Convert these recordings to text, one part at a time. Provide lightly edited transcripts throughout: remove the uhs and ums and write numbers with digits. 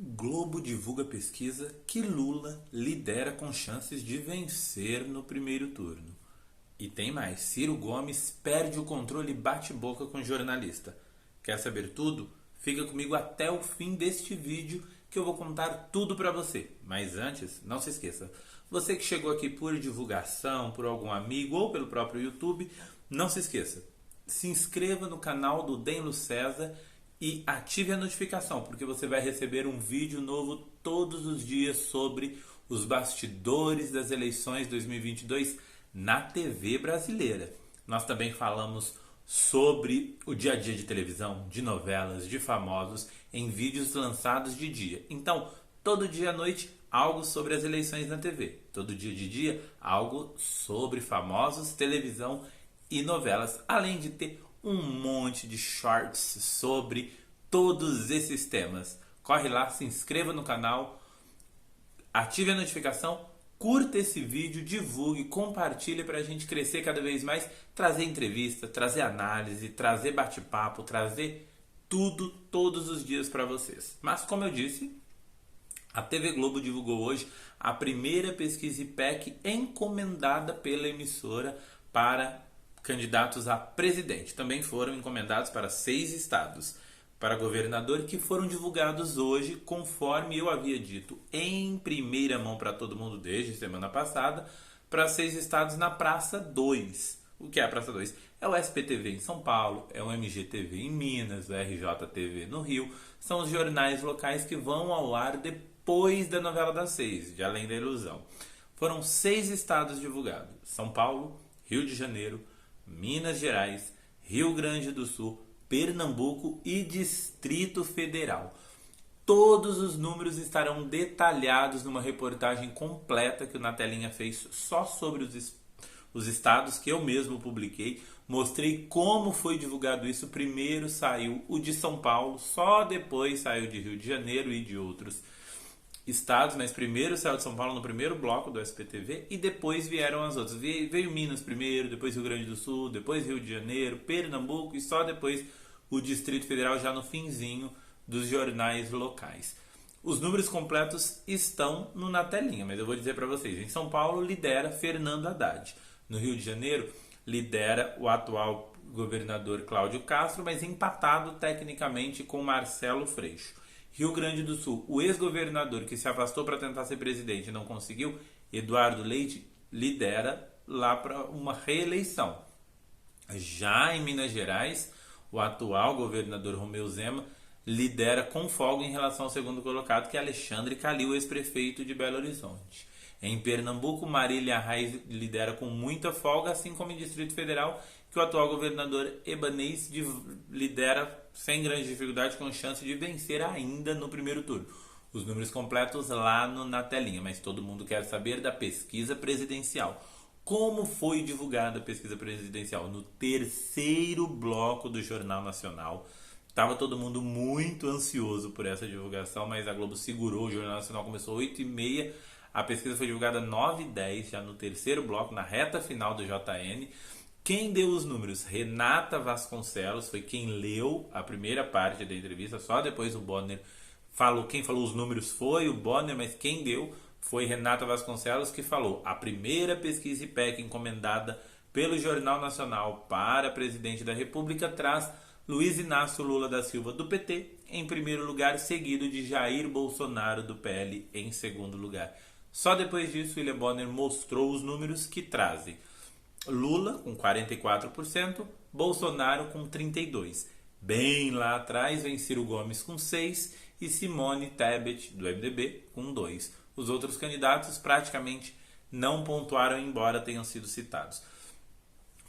Globo divulga pesquisa que Lula lidera com chances de vencer no primeiro turno. E tem mais, Ciro Gomes perde o controle e bate boca com jornalista. Quer saber tudo? Fica comigo até o fim deste vídeo que eu vou contar tudo pra você. Mas antes, não se esqueça, você que chegou aqui por divulgação, por algum amigo ou pelo próprio YouTube, não se esqueça, se inscreva no canal do Denlo César e ative a notificação, porque você vai receber um vídeo novo todos os dias sobre os bastidores das eleições 2022 na TV brasileira. Nós também falamos sobre o dia a dia de televisão, de novelas, de famosos, em vídeos lançados de dia. Então, todo dia à noite, algo sobre as eleições na TV. Todo dia de dia, algo sobre famosos, televisão e novelas. Além de ter um monte de shorts sobre todos esses temas. Corre lá, se inscreva no canal, ative a notificação, curta esse vídeo, divulgue, compartilhe para a gente crescer cada vez mais, trazer entrevista, trazer análise, trazer bate-papo, trazer tudo todos os dias para vocês. Mas como eu disse, a TV Globo divulgou hoje a primeira pesquisa IPEC encomendada pela emissora para candidatos a presidente. Também foram encomendados para 6 estados. Para governador, que foram divulgados hoje, conforme eu havia dito, em primeira mão para todo mundo desde semana passada, para 6 estados na Praça 2. O que é a Praça 2? É o SPTV em São Paulo, é o MGTV em Minas, o RJTV no Rio. São os jornais locais que vão ao ar depois da novela das 6, de Além da Ilusão. Foram 6 estados divulgados: São Paulo, Rio de Janeiro, Minas Gerais, Rio Grande do Sul, Pernambuco e Distrito Federal. Todos os números estarão detalhados numa reportagem completa que o Na Telinha fez só sobre os estados, que eu mesmo publiquei. Mostrei como foi divulgado isso. Primeiro saiu o de São Paulo, só depois saiu de Rio de Janeiro e de outros estados, mas primeiro saiu de São Paulo no primeiro bloco do SPTV e depois vieram as outras. Veio Minas primeiro, depois Rio Grande do Sul, depois Rio de Janeiro, Pernambuco e só depois o Distrito Federal, já no finzinho dos jornais locais. Os números completos estão na telinha, mas eu vou dizer para vocês. Em São Paulo lidera Fernando Haddad. No Rio de Janeiro lidera o atual governador Cláudio Castro, mas empatado tecnicamente com Marcelo Freixo. Rio Grande do Sul, o ex-governador que se afastou para tentar ser presidente e não conseguiu, Eduardo Leite, lidera lá para uma reeleição. Já em Minas Gerais, o atual governador Romeu Zema lidera com folga em relação ao segundo colocado, que é Alexandre Calil, ex-prefeito de Belo Horizonte. Em Pernambuco, Marília Reis lidera com muita folga, assim como em Distrito Federal, que o atual governador Ebanez lidera sem grande dificuldade, com chance de vencer ainda no primeiro turno. Os números completos lá na telinha, mas todo mundo quer saber da pesquisa presidencial. Como foi divulgada a pesquisa presidencial? No terceiro bloco do Jornal Nacional. Estava todo mundo muito ansioso por essa divulgação, mas a Globo segurou. O Jornal Nacional começou às 8h30. A pesquisa foi divulgada às 9h10, já no terceiro bloco, na reta final do JN. Quem deu os números? Renata Vasconcelos foi quem leu a primeira parte da entrevista. Só depois o Bonner falou. Quem falou os números foi o Bonner, mas quem deu foi Renata Vasconcelos, que falou: a primeira pesquisa IPEC encomendada pelo Jornal Nacional para presidente da República traz Luiz Inácio Lula da Silva, do PT, em primeiro lugar, seguido de Jair Bolsonaro, do PL, em segundo lugar. Só depois disso, William Bonner mostrou os números que trazem Lula com 44%, Bolsonaro com 32%. Bem lá atrás vem Ciro Gomes com 6% e Simone Tebet, do MDB, com 2%. Os outros candidatos praticamente não pontuaram, embora tenham sido citados.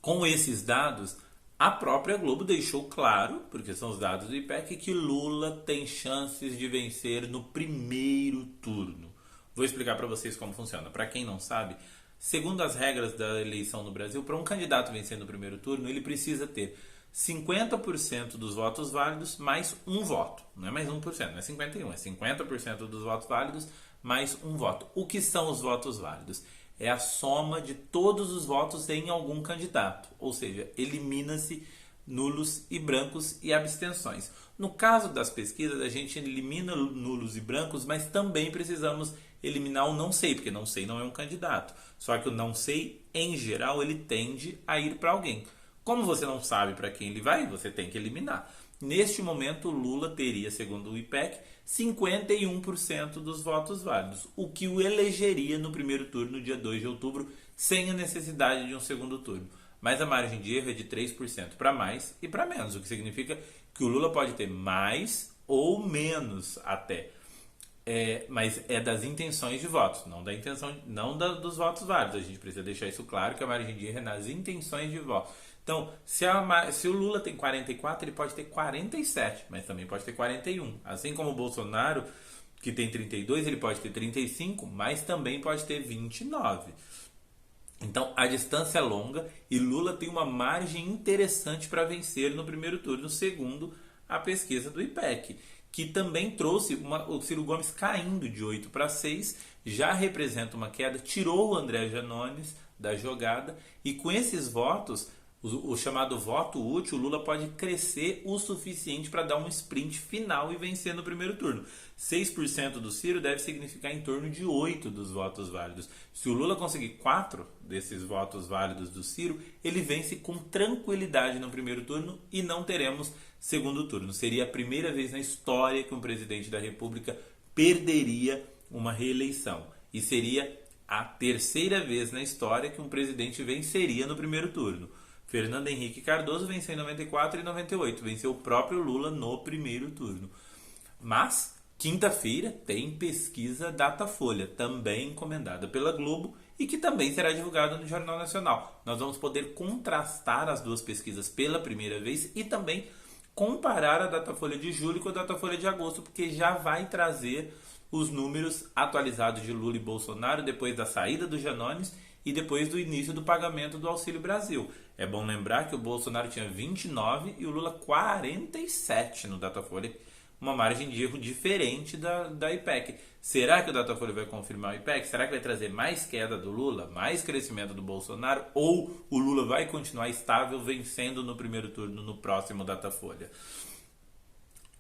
Com esses dados, a própria Globo deixou claro, porque são os dados do IPEC, que Lula tem chances de vencer no primeiro turno. Vou explicar para vocês como funciona. Para quem não sabe, segundo as regras da eleição no Brasil, para um candidato vencer no primeiro turno, ele precisa ter 50% dos votos válidos mais um voto. Não é mais 1%, não é 51%, é 50% dos votos válidos mais um voto. O que são os votos válidos? É a soma de todos os votos em algum candidato. Ou seja, elimina-se nulos e brancos e abstenções. No caso das pesquisas, a gente elimina nulos e brancos, mas também precisamos eliminar o não sei, porque não sei não é um candidato. Só que o não sei, em geral, ele tende a ir para alguém. Como você não sabe para quem ele vai, você tem que eliminar. Neste momento, o Lula teria, segundo o IPEC, 51% dos votos válidos, o que o elegeria no primeiro turno, no dia 2 de outubro, sem a necessidade de um segundo turno. Mas a margem de erro é de 3% para mais e para menos, o que significa que o Lula pode ter mais ou menos até. Mas é das intenções de votos, não da intenção, dos votos válidos. A gente precisa deixar isso claro, que a margem de erro é nas intenções de voto. Então, se o Lula tem 44, ele pode ter 47, mas também pode ter 41. Assim como o Bolsonaro, que tem 32, ele pode ter 35, mas também pode ter 29. Então, a distância é longa e Lula tem uma margem interessante para vencer no primeiro turno, segundo a pesquisa do IPEC, que também trouxe o Ciro Gomes caindo de 8 para 6, já representa uma queda, tirou o André Janones da jogada, e com esses votos, o chamado voto útil, o Lula pode crescer o suficiente para dar um sprint final e vencer no primeiro turno. 6% do Ciro deve significar em torno de 8 dos votos válidos. Se o Lula conseguir 4 desses votos válidos do Ciro, ele vence com tranquilidade no primeiro turno e não teremos segundo turno. Seria a primeira vez na história que um presidente da República perderia uma reeleição. E seria a terceira vez na história que um presidente venceria no primeiro turno. Fernando Henrique Cardoso venceu em 94 e 98, venceu o próprio Lula no primeiro turno. Mas, quinta-feira, tem pesquisa Datafolha, também encomendada pela Globo e que também será divulgada no Jornal Nacional. Nós vamos poder contrastar as duas pesquisas pela primeira vez e também comparar a Datafolha de julho com a Datafolha de agosto, porque já vai trazer os números atualizados de Lula e Bolsonaro depois da saída do Janones e depois do início do pagamento do Auxílio Brasil. É bom lembrar que o Bolsonaro tinha 29 e o Lula 47 no Datafolha, uma margem de erro diferente da IPEC. Será que o Datafolha vai confirmar o IPEC? Será que vai trazer mais queda do Lula, mais crescimento do Bolsonaro? Ou o Lula vai continuar estável, vencendo no primeiro turno no próximo Datafolha?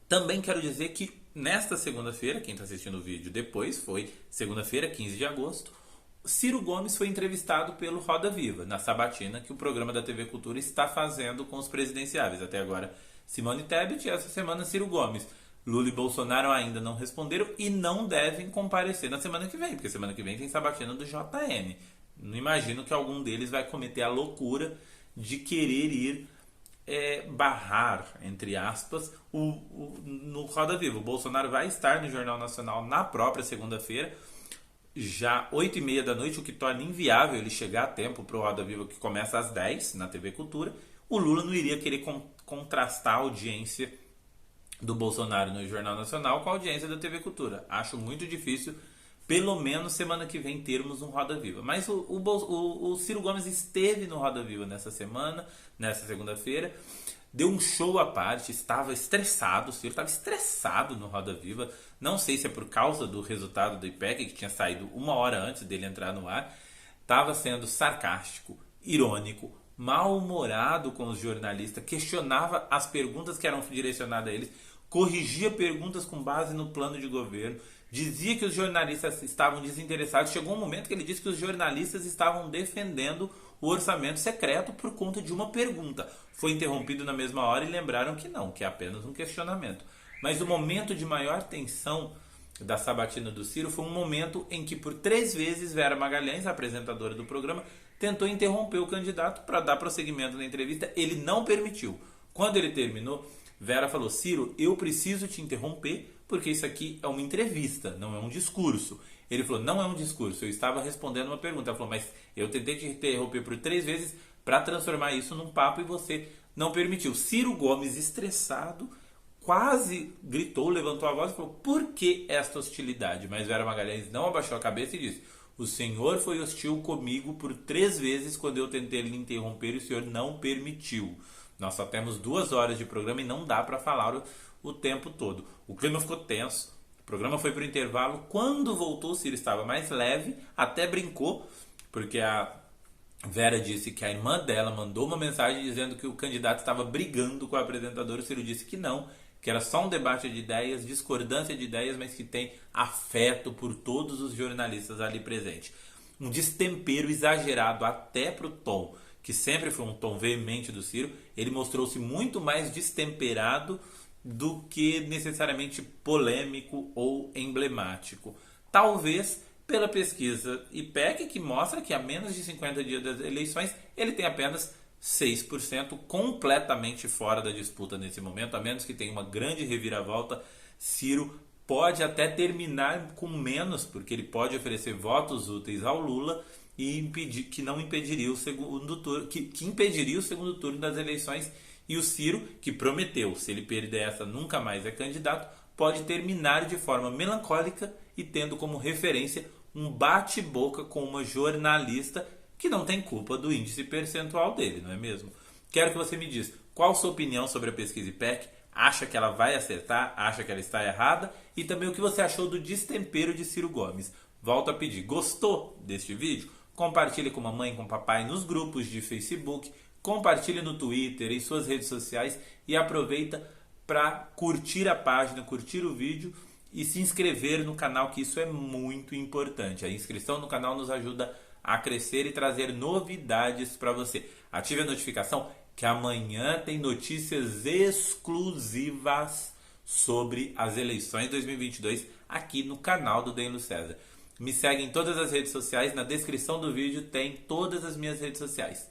Também quero dizer que nesta segunda-feira, quem está assistindo o vídeo depois, foi segunda-feira, 15 de agosto, Ciro Gomes foi entrevistado pelo Roda Viva, na sabatina que o programa da TV Cultura está fazendo com os presidenciáveis. Até agora, Simone Tebet e essa semana Ciro Gomes. Lula e Bolsonaro ainda não responderam e não devem comparecer na semana que vem, porque semana que vem tem sabatina do JN. Não imagino que algum deles vai cometer a loucura de querer ir barrar, entre aspas, no Roda Viva. O Bolsonaro vai estar no Jornal Nacional na própria segunda-feira, já 8h30 da noite, o que torna inviável ele chegar a tempo para o Roda Viva, que começa às 10 na TV Cultura. O Lula não iria querer contrastar a audiência do Bolsonaro no Jornal Nacional com a audiência da TV Cultura. Acho muito difícil, pelo menos semana que vem, termos um Roda Viva. Mas o Ciro Gomes esteve no Roda Viva nessa semana, nessa segunda-feira, deu um show à parte, estava estressado, o Ciro estava estressado no Roda Viva. Não sei se é por causa do resultado do IPEC, que tinha saído uma hora antes dele entrar no ar. Estava sendo sarcástico, irônico, mal-humorado com os jornalistas, questionava as perguntas que eram direcionadas a eles, corrigia perguntas com base no plano de governo, dizia que os jornalistas estavam desinteressados. Chegou um momento que ele disse que os jornalistas estavam defendendo o orçamento secreto por conta de uma pergunta. Foi interrompido na mesma hora e lembraram que não, que é apenas um questionamento. Mas o momento de maior tensão da sabatina do Ciro foi um momento em que por 3 vezes Vera Magalhães, a apresentadora do programa, tentou interromper o candidato para dar prosseguimento na entrevista. Ele não permitiu. Quando ele terminou, Vera falou: Ciro, eu preciso te interromper porque isso aqui é uma entrevista, não é um discurso. Ele falou: não é um discurso, eu estava respondendo uma pergunta. Ela falou: mas eu tentei te interromper por 3 vezes para transformar isso num papo e você não permitiu. Ciro Gomes, estressado, quase gritou, levantou a voz e falou: por que esta hostilidade? Mas Vera Magalhães não abaixou a cabeça e disse: o senhor foi hostil comigo por 3 vezes quando eu tentei lhe interromper e o senhor não permitiu. Nós só temos 2 horas de programa e não dá para falar o tempo todo. O clima ficou tenso, o programa foi para o intervalo. Quando voltou, o Ciro estava mais leve, até brincou, porque a Vera disse que a irmã dela mandou uma mensagem dizendo que o candidato estava brigando com o apresentador. O Ciro disse que não, que era só um debate de ideias, discordância de ideias, mas que tem afeto por todos os jornalistas ali presentes. Um destempero exagerado até pro tom, que sempre foi um tom veemente do Ciro. Ele mostrou-se muito mais destemperado do que necessariamente polêmico ou emblemático. Talvez pela pesquisa IPEC, que mostra que a menos de 50 dias das eleições ele tem apenas 6%, completamente fora da disputa nesse momento, a menos que tenha uma grande reviravolta. Ciro pode até terminar com menos, porque ele pode oferecer votos úteis ao Lula e impedir, que não impediria o segundo turno, que impediria o segundo turno das eleições. E o Ciro, que prometeu, se ele perder essa nunca mais é candidato, pode terminar de forma melancólica e tendo como referência um bate-boca com uma jornalista que não tem culpa do índice percentual dele, não é mesmo? Quero que você me diz qual a sua opinião sobre a pesquisa IPEC, acha que ela vai acertar, acha que ela está errada, e também o que você achou do destempero de Ciro Gomes. Volto a pedir, gostou deste vídeo? Compartilhe com mamãe e com papai nos grupos de Facebook, compartilhe no Twitter, em suas redes sociais e aproveita para curtir a página, curtir o vídeo e se inscrever no canal, que isso é muito importante. A inscrição no canal nos ajuda a crescer e trazer novidades para você. Ative a notificação que amanhã tem notícias exclusivas sobre as eleições 2022 aqui no canal do Danilo César. Me segue em todas as redes sociais, na descrição do vídeo tem todas as minhas redes sociais.